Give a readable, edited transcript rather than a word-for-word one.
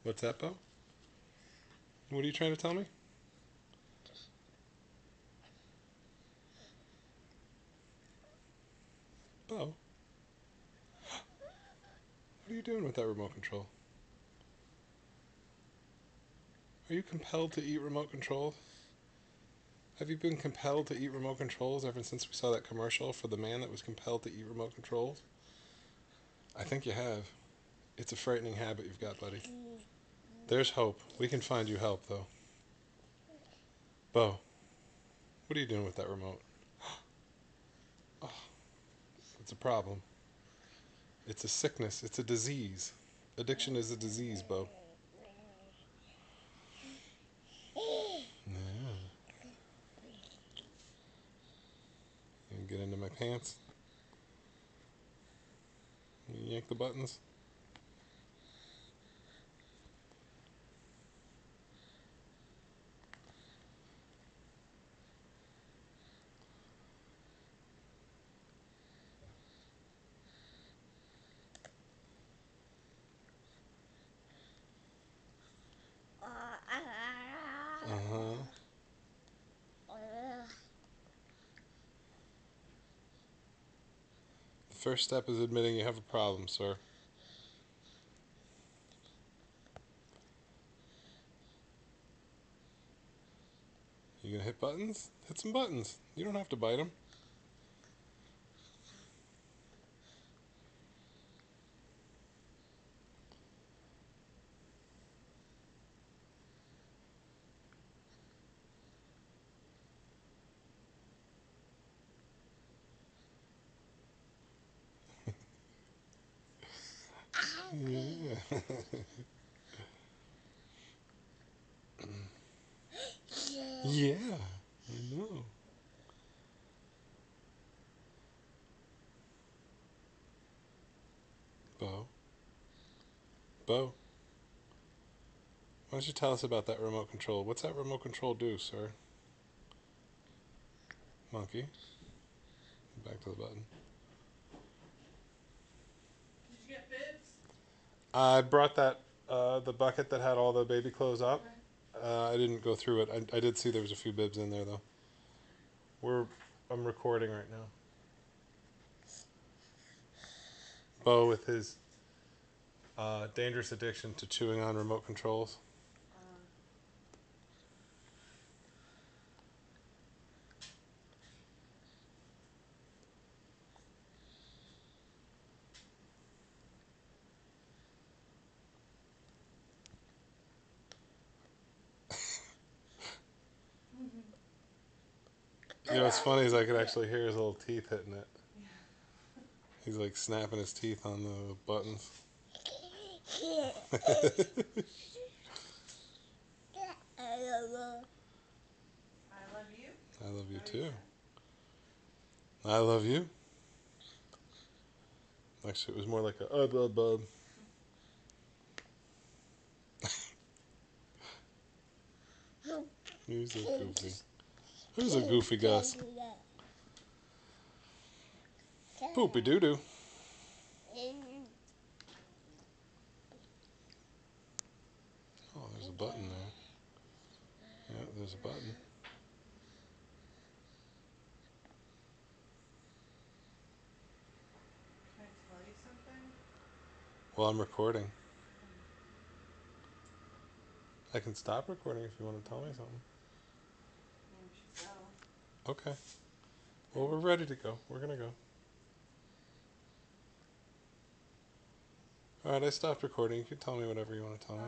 What's that, Beau? What are you trying to tell me? Beau, what are you doing with that remote control? Are you compelled to eat remote controls? Have you been compelled to eat remote controls ever since we saw that commercial for the man that was compelled to eat remote controls? I think you have. It's a frightening habit you've got, buddy. There's hope. We can find you help, though. Beau, what are you doing with that remote? Oh, it's a problem. It's a sickness. It's a disease. Addiction is a disease, Beau. Yeah. You can get into my pants. You yank the buttons. Uh-huh. The first step is admitting you have a problem, sir. You gonna hit buttons? Hit some buttons. You don't have to bite them. Yeah. Yeah. I know. Beau. Beau. Why don't you tell us about that remote control? What's that remote control do, sir? Monkey. Back to the button. Did you get bibs? I brought that the bucket that had all the baby clothes up. I didn't go through it. I did see there was a few bibs in there though. We're I'm recording right now. Beau with his dangerous addiction to chewing on remote controls. You know what's funny is I could actually hear his little teeth hitting it. Yeah. He's like snapping his teeth on the buttons. I love you. I love you That what you too. said? I love you. Actually, it was more like a bub bub. Who's a goofy? Who's a goofy Gus? Poopy doo doo. Oh, there's a button there. Yeah, there's a button. Can I tell you something? Well, I'm recording. Um, I can stop recording if you want to tell me something. yeah, we should go. Okay. Well, we're ready to go. We're gonna go. All right, I stopped recording. You can tell me whatever you want to tell me.